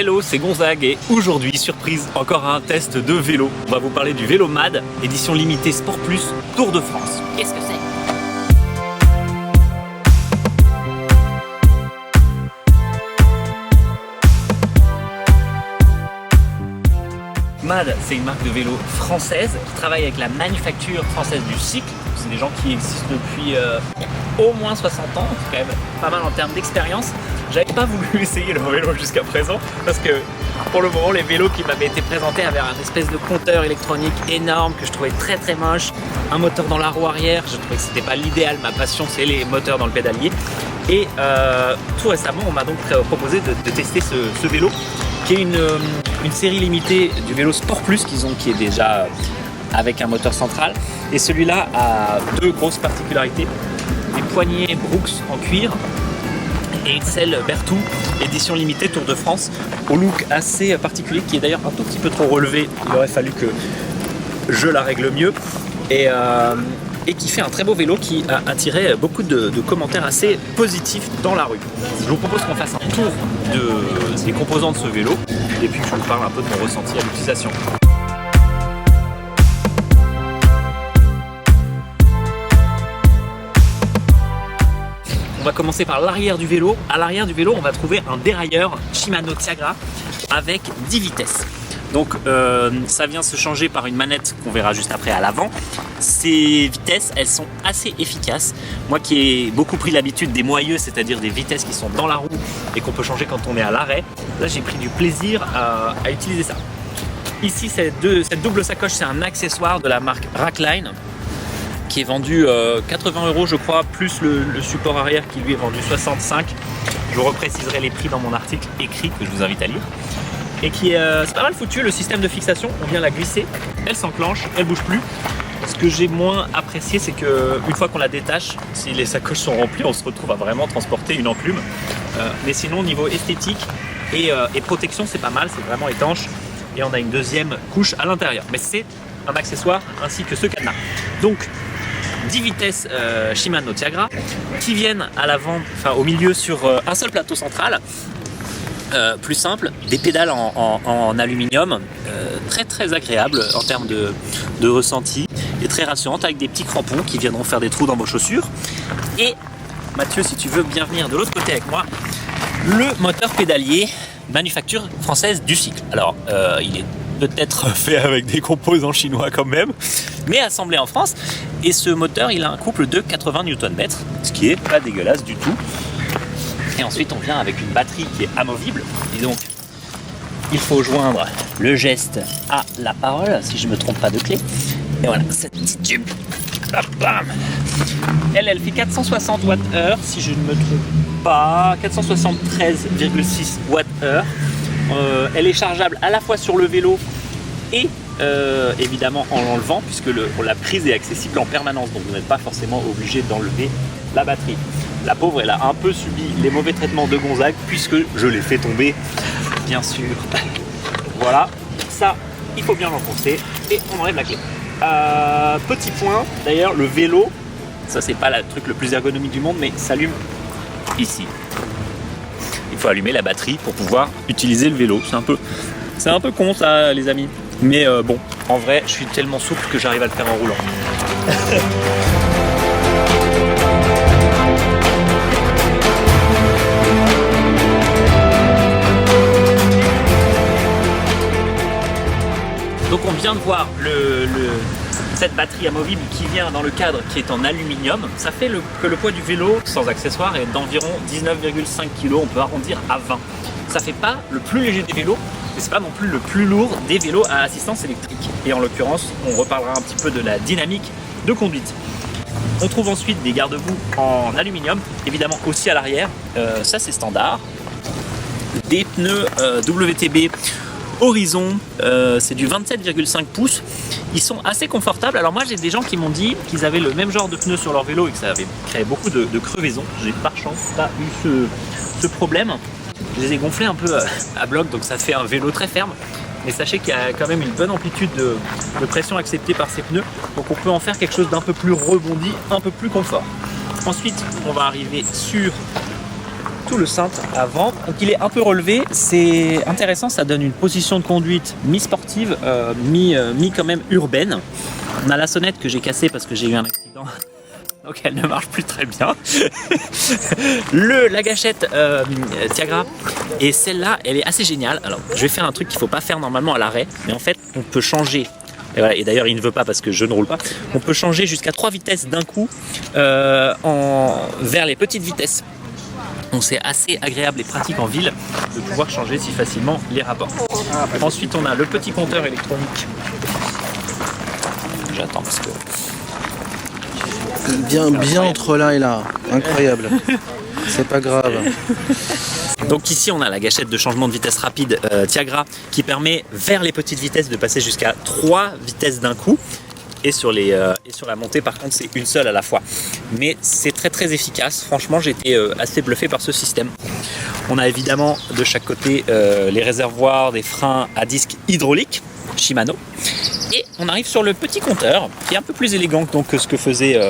Hello, c'est Gonzague et aujourd'hui, surprise, encore un test de vélo. On va vous parler du vélo MAD, édition limitée Sport Plus, Tour de France. Qu'est-ce que c'est ? MAD, c'est une marque de vélo française qui travaille avec la manufacture française du cycle. C'est des gens qui existent depuis au moins 60 ans, c'est quand même pas mal en termes d'expérience. J'avais pas voulu essayer leur vélo jusqu'à présent parce que pour le moment les vélos qui m'avaient été présentés avaient un espèce de compteur électronique énorme que je trouvais très moche, un moteur dans la roue arrière, je trouvais que c'était pas l'idéal, ma passion c'est les moteurs dans le pédalier. Et tout récemment on m'a donc proposé de tester ce vélo qui est une série limitée du vélo Sport Plus qui est déjà avec un moteur central. Et celui-là a deux grosses particularités, des poignées Brooks en cuir et une selle Berthoud, édition limitée Tour de France, au look assez particulier qui est d'ailleurs un tout petit peu trop relevé. Il aurait fallu que je la règle mieux. Et qui fait un très beau vélo qui a attiré beaucoup de commentaires assez positifs dans la rue. Je vous propose qu'on fasse un tour des composants de ce vélo et puis que je vous parle un peu de mon ressenti à l'utilisation. On va commencer par l'arrière du vélo. À l'arrière du vélo, on va trouver un dérailleur Shimano Tiagra avec 10 vitesses. Donc ça vient se changer par une manette qu'on verra juste après à l'avant. Ces vitesses, elles sont assez efficaces. Moi qui ai beaucoup pris l'habitude des moyeux, c'est-à-dire des vitesses qui sont dans la roue et qu'on peut changer quand on est à l'arrêt, là j'ai pris du plaisir à utiliser ça. Ici, cette double sacoche, c'est un accessoire de la marque Rackline qui est vendu 80 € je crois, plus le support arrière qui lui est vendu 65. Je vous repréciserai les prix dans mon article écrit que je vous invite à lire. Et qui c'est pas mal foutu, le système de fixation, on vient la glisser, elle s'enclenche, elle bouge plus. Ce que j'ai moins apprécié, c'est qu'une fois qu'on la détache, si les sacoches sont remplies, on se retrouve à vraiment transporter une enclume. Mais sinon, niveau esthétique et protection, c'est pas mal, c'est vraiment étanche. Et on a une deuxième couche à l'intérieur. Mais c'est un accessoire ainsi que ce cadenas. Donc, 10 vitesses Shimano Tiagra qui viennent à l'avant, enfin au milieu sur un seul plateau central. Plus simple, des pédales en aluminium, très agréable en termes de ressenti et très rassurante avec des petits crampons qui viendront faire des trous dans vos chaussures. Et Mathieu, si tu veux bien venir de l'autre côté avec moi, le moteur pédalier manufacture française du cycle. Alors il est peut-être fait avec des composants chinois quand même, mais assemblé en France. Et ce moteur, il a un couple de 80 Nm, ce qui est pas dégueulasse du tout. Et ensuite, on vient avec une batterie qui est amovible. Et donc, il faut joindre le geste à la parole, si je ne me trompe pas de clé. Et voilà, cette petite tube. Bam. Elle fait 460 Wh, si je ne me trompe pas. 473,6 Wh. Elle est chargeable à la fois sur le vélo et évidemment en l'enlevant, puisque la prise est accessible en permanence. Donc, vous n'êtes pas forcément obligé d'enlever la batterie. La pauvre, elle a un peu subi les mauvais traitements de Gonzague puisque je l'ai fait tomber, bien sûr. Voilà, ça, il faut bien l'enfoncer et on enlève la clé. Petit point, d'ailleurs, le vélo, ça c'est pas le truc le plus ergonomique du monde, mais s'allume ici. Il faut allumer la batterie pour pouvoir utiliser le vélo. C'est un peu con ça, les amis. Mais bon, en vrai, je suis tellement souple que j'arrive à le faire en roulant. Donc on vient de voir cette batterie amovible qui vient dans le cadre qui est en aluminium. Ça fait que le poids du vélo sans accessoire est d'environ 19,5 kg, on peut arrondir à 20. Ça fait pas le plus léger des vélos, mais c'est pas non plus le plus lourd des vélos à assistance électrique. Et en l'occurrence, on reparlera un petit peu de la dynamique de conduite. On trouve ensuite des garde-boue en aluminium, évidemment aussi à l'arrière, ça c'est standard. Des pneus WTB Horizon, c'est du 27,5 pouces. Ils sont assez confortables. Alors moi j'ai des gens qui m'ont dit qu'ils avaient le même genre de pneus sur leur vélo et que ça avait créé beaucoup de crevaisons. J'ai par chance pas eu ce problème. Je les ai gonflés un peu à bloc, donc ça fait un vélo très ferme. Mais sachez qu'il y a quand même une bonne amplitude de pression acceptée par ces pneus. Donc on peut en faire quelque chose d'un peu plus rebondi, un peu plus confort. Ensuite on va arriver sur surtout le cintre avant. Donc il est un peu relevé, c'est intéressant, ça donne une position de conduite mi-sportive, mi quand même urbaine. On a la sonnette que j'ai cassée parce que j'ai eu un accident. Donc elle ne marche plus très bien. La gâchette Tiagra, et celle-là, elle est assez géniale. Alors je vais faire un truc qu'il ne faut pas faire normalement à l'arrêt, mais en fait on peut changer. Et, voilà, et d'ailleurs il ne veut pas parce que je ne roule pas. On peut changer jusqu'à 3 vitesses d'un coup vers les petites vitesses. Donc c'est assez agréable et pratique en ville de pouvoir changer si facilement les rapports. Ensuite on a le petit compteur électronique. J'attends parce que... Bien entre là et là, incroyable. C'est pas grave. Donc ici on a la gâchette de changement de vitesse rapide Tiagra qui permet vers les petites vitesses de passer jusqu'à 3 vitesses d'un coup. Et sur la montée par contre c'est une seule à la fois. Mais c'est très efficace, franchement j'ai été assez bluffé par ce système. On a évidemment de chaque côté les réservoirs des freins à disque hydraulique Shimano. Et on arrive sur le petit compteur qui est un peu plus élégant que ce que faisait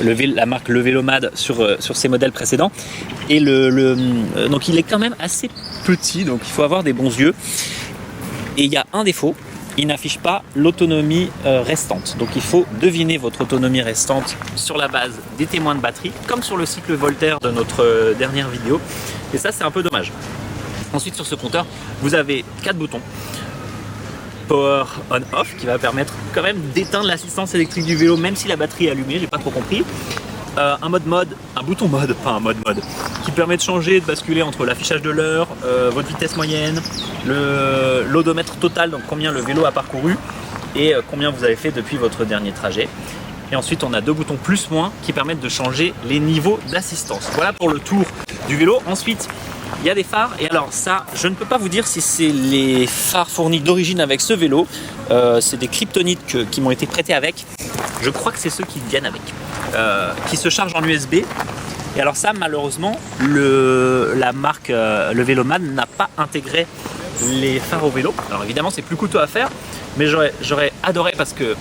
la marque Le Vélomad sur ses modèles précédents. Et donc il est quand même assez petit, donc il faut avoir des bons yeux. Et il y a un défaut, il n'affiche pas l'autonomie restante. Donc il faut deviner votre autonomie restante sur la base des témoins de batterie, comme sur le cycle Voltaire de notre dernière vidéo. Et ça c'est un peu dommage. Ensuite sur ce compteur, vous avez 4 boutons. Power on-off qui va permettre quand même d'éteindre l'assistance électrique du vélo même si la batterie est allumée, j'ai pas trop compris. Un bouton mode, pas un mode qui permet de changer, de basculer entre l'affichage de l'heure, votre vitesse moyenne, l'odomètre total, donc combien le vélo a parcouru et combien vous avez fait depuis votre dernier trajet. Et ensuite on a 2 boutons plus-moins qui permettent de changer les niveaux d'assistance. Voilà pour le tour du vélo. Ensuite il y a des phares, et alors ça, je ne peux pas vous dire si c'est les phares fournis d'origine avec ce vélo, c'est des kryptonites qui m'ont été prêtés avec, je crois que c'est ceux qui viennent avec, qui se chargent en USB, et alors ça malheureusement, la marque Le Vélomad n'a pas intégré les phares au vélo, alors évidemment c'est plus coûteux à faire, mais j'aurais adoré parce que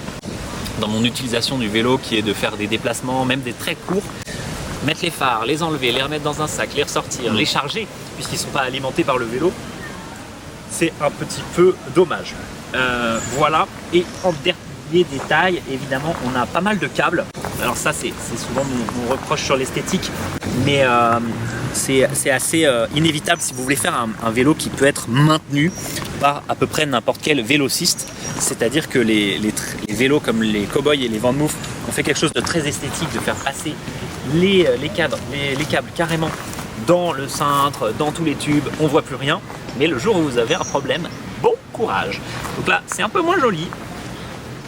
dans mon utilisation du vélo qui est de faire des déplacements, même des très courts, mettre les phares, les enlever, les remettre dans un sac, les ressortir, les charger, puisqu'ils ne sont pas alimentés par le vélo, c'est un petit peu dommage. Voilà, et en dernier détail, évidemment, on a pas mal de câbles. Alors ça, c'est souvent mon reproche sur l'esthétique, mais c'est assez inévitable si vous voulez faire un vélo qui peut être maintenu par à peu près n'importe quel vélociste. C'est-à-dire que les vélos comme les Cowboys et les Van Moof ont fait quelque chose de très esthétique, de faire passer les câbles carrément dans le cintre, dans tous les tubes, on voit plus rien. Mais le jour où vous avez un problème, bon courage. Donc là, c'est un peu moins joli,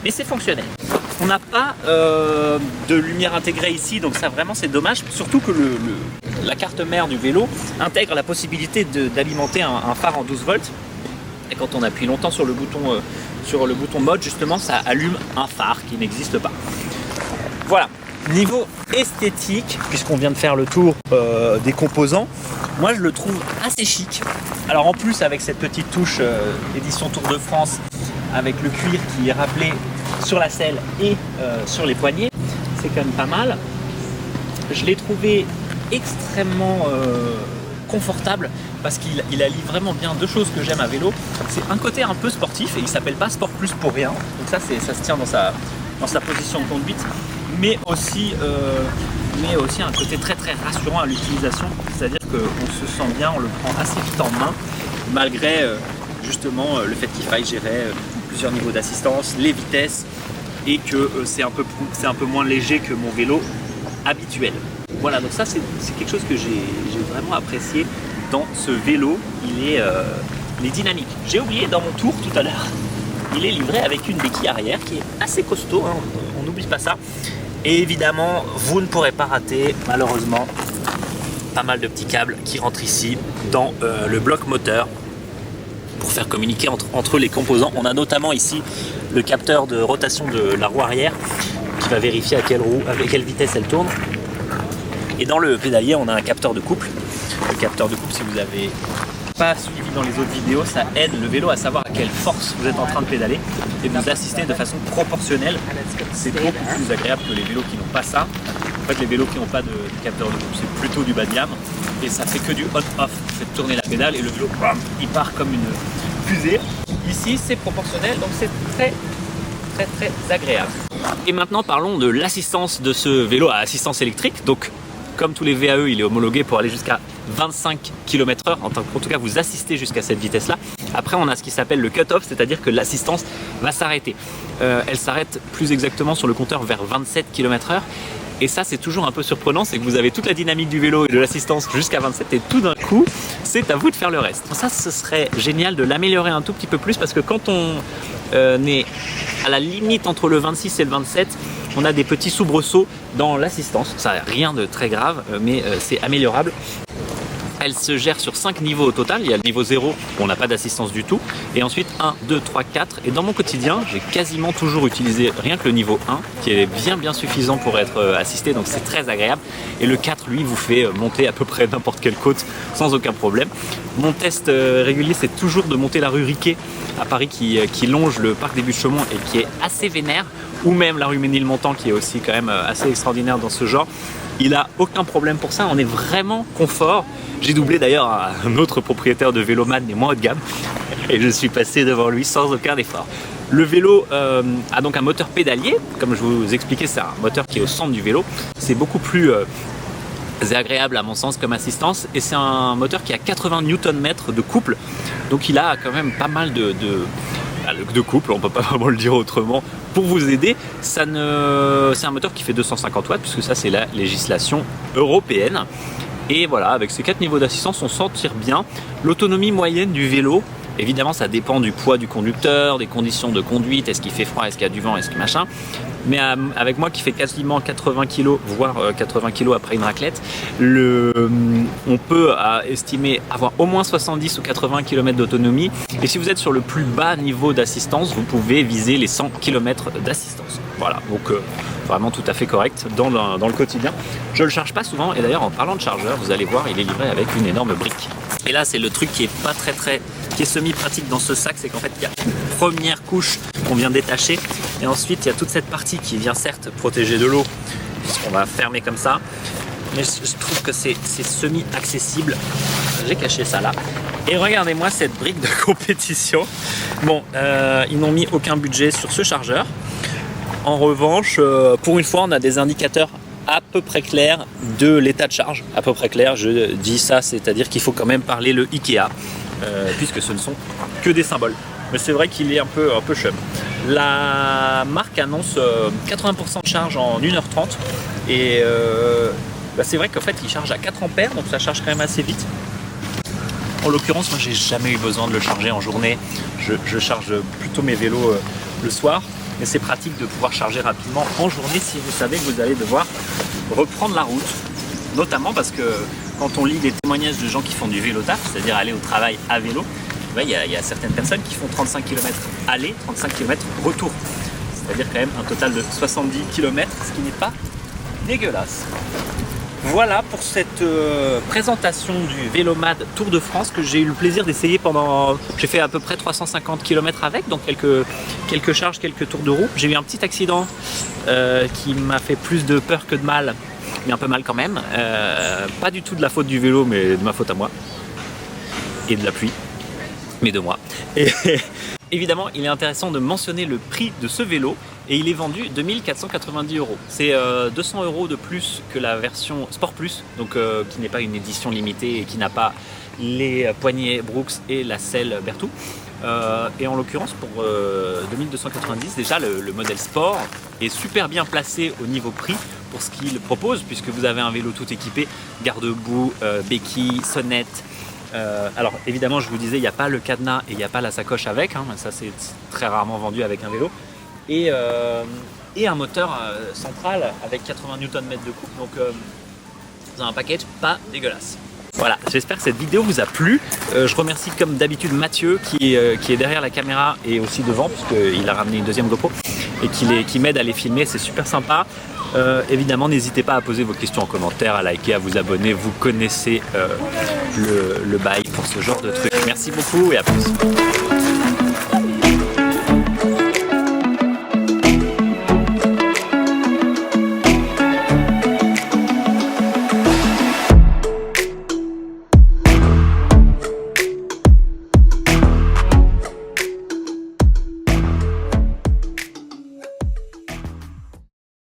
mais c'est fonctionnel. On n'a pas de lumière intégrée ici, donc ça vraiment c'est dommage. Surtout que la carte mère du vélo intègre la possibilité d'alimenter un phare en 12 volts. Et quand on appuie longtemps sur le bouton mode, justement, ça allume un phare qui n'existe pas. Voilà. Niveau esthétique, puisqu'on vient de faire le tour des composants, moi je le trouve assez chic. Alors en plus avec cette petite touche édition Tour de France, avec le cuir qui est rappelé sur la selle et sur les poignets, c'est quand même pas mal. Je l'ai trouvé extrêmement confortable parce qu'il allie vraiment bien 2 choses que j'aime à vélo. C'est un côté un peu sportif et il s'appelle pas Sport Plus pour rien. Donc ça se tient dans sa position de conduite. Mais aussi un côté très rassurant à l'utilisation, c'est-à-dire qu'on se sent bien, on le prend assez vite en main, malgré justement le fait qu'il faille gérer plusieurs niveaux d'assistance, les vitesses, et que c'est un peu moins léger que mon vélo habituel. Voilà, donc ça c'est quelque chose que j'ai vraiment apprécié dans ce vélo, il est dynamique. J'ai oublié dans mon tour tout à l'heure, il est livré avec une béquille arrière qui est assez costaud, hein, on n'oublie pas ça. Et évidemment, vous ne pourrez pas rater, malheureusement, pas mal de petits câbles qui rentrent ici dans le bloc moteur pour faire communiquer entre les composants. On a notamment ici le capteur de rotation de la roue arrière qui va vérifier à quelle vitesse elle tourne. Et dans le pédalier, on a un capteur de couple. Le capteur de couple, si vous n'avez pas suivi dans les autres vidéos, ça aide le vélo à savoir à quelle force vous êtes en train de pédaler et de vous assister de façon proportionnelle. C'est beaucoup plus agréable que les vélos qui n'ont pas ça. En fait, les vélos qui n'ont pas de capteur de coupe, c'est plutôt du bas de gamme. Et ça fait que du on-off. Faites tourner la pédale et le vélo, bam, il part comme une fusée. Ici, c'est proportionnel, donc c'est très agréable. Et maintenant, parlons de l'assistance de ce vélo à assistance électrique. Donc, comme tous les VAE, il est homologué pour aller jusqu'à 25 km/h. En tout cas, vous assistez jusqu'à cette vitesse-là. Après, on a ce qui s'appelle le cut-off, c'est-à-dire que l'assistance va s'arrêter. Elle s'arrête plus exactement sur le compteur vers 27 km/h. Et ça, c'est toujours un peu surprenant, c'est que vous avez toute la dynamique du vélo et de l'assistance jusqu'à 27 et tout d'un coup, c'est à vous de faire le reste. Ça, ce serait génial de l'améliorer un tout petit peu plus parce que quand on est à la limite entre le 26 et le 27, on a des petits soubresauts dans l'assistance. Ça n'a rien de très grave, mais c'est améliorable. Elle se gère sur 5 niveaux au total. Il y a le niveau 0 où on n'a pas d'assistance du tout. Et ensuite 1, 2, 3, 4. Et dans mon quotidien, j'ai quasiment toujours utilisé rien que le niveau 1 qui est bien suffisant pour être assisté. Donc c'est très agréable. Et le 4, lui, vous fait monter à peu près n'importe quelle côte sans aucun problème. Mon test régulier, c'est toujours de monter la rue Riquet à Paris qui longe le parc des Buttes-Chaumont et qui est assez vénère. Ou même la rue Ménilmontant qui est aussi quand même assez extraordinaire dans ce genre. Il n'a aucun problème pour ça, on est vraiment confort. J'ai doublé d'ailleurs un autre propriétaire de Vélomad mais moins haut de gamme et je suis passé devant lui sans aucun effort. Le vélo a donc un moteur pédalier, comme je vous expliquais, c'est un moteur qui est au centre du vélo. C'est beaucoup plus agréable à mon sens comme assistance et c'est un moteur qui a 80 Nm de couple, donc il a quand même pas mal de couple, on peut pas vraiment le dire autrement, pour vous aider. C'est un moteur qui fait 250 watts puisque ça c'est la législation européenne. Et voilà, avec ces 4 niveaux d'assistance, on s'en tire bien. L'autonomie moyenne du vélo, évidemment ça dépend du poids du conducteur, des conditions de conduite, est-ce qu'il fait froid, est-ce qu'il y a du vent, est-ce que machin. Mais avec moi qui fait quasiment 80 kg, voire 80 kg après une raclette, on peut estimer avoir au moins 70 ou 80 km d'autonomie. Et si vous êtes sur le plus bas niveau d'assistance, vous pouvez viser les 100 km d'assistance. Voilà, donc vraiment tout à fait correct dans le quotidien. Je ne le charge pas souvent et d'ailleurs en parlant de chargeur, vous allez voir, il est livré avec une énorme brique. Et là c'est le truc qui est pas qui est semi-pratique dans ce sac, c'est qu'en fait il y a une première couche qu'on vient détacher et ensuite il y a toute cette partie qui vient certes protéger de l'eau, puisqu'on va fermer comme ça, mais je trouve que c'est semi-accessible. J'ai caché ça là. Et regardez-moi cette brique de compétition. Bon, ils n'ont mis aucun budget sur ce chargeur. En revanche, pour une fois, on a des indicateurs à peu près clairs de l'état de charge. À peu près clair, je dis ça, c'est-à-dire qu'il faut quand même parler le Ikea, puisque ce ne sont que des symboles. Mais c'est vrai qu'il est un peu chum. La marque annonce 80% de charge en 1h30 et c'est vrai qu'en fait il charge à 4 ampères, donc ça charge quand même assez vite. En l'occurrence, moi j'ai jamais eu besoin de le charger en journée. Je charge plutôt mes vélos le soir. Mais c'est pratique de pouvoir charger rapidement en journée si vous savez que vous allez devoir reprendre la route. Notamment parce que quand on lit des témoignages de gens qui font du vélo taf, c'est-à-dire aller au travail à vélo, il y a certaines personnes qui font 35 km aller, 35 km retour. C'est-à-dire quand même un total de 70 km, ce qui n'est pas dégueulasse. Voilà pour cette présentation du Vélomad Tour de France que j'ai eu le plaisir d'essayer pendant... J'ai fait à peu près 350 km avec, donc quelques charges, quelques tours de roue. J'ai eu un petit accident qui m'a fait plus de peur que de mal, mais un peu mal quand même. Pas du tout de la faute du vélo, mais de ma faute à moi. Et de la pluie, mais de moi. Et évidemment, il est intéressant de mentionner le prix de ce vélo. Et il est vendu 2490 €. C'est 200 € de plus que la version Sport Plus, donc qui n'est pas une édition limitée et qui n'a pas les poignées Brooks et la selle Berthoud. Et en l'occurrence pour 2290, déjà le modèle Sport est super bien placé au niveau prix pour ce qu'il propose, puisque vous avez un vélo tout équipé, garde-boue, béquilles, sonnettes. Alors évidemment, je vous disais, il n'y a pas le cadenas et il n'y a pas la sacoche avec, hein, ça c'est très rarement vendu avec un vélo. Et un moteur central avec 80 Nm de couple, donc dans un package pas dégueulasse. Voilà, j'espère que cette vidéo vous a plu. Je remercie comme d'habitude Mathieu qui est derrière la caméra et aussi devant, puisqu'il a ramené une deuxième GoPro et qui m'aide à les filmer, c'est super sympa. Évidemment, n'hésitez pas à poser vos questions en commentaire, à liker, à vous abonner, vous connaissez le bail pour ce genre de truc. Merci beaucoup et à plus.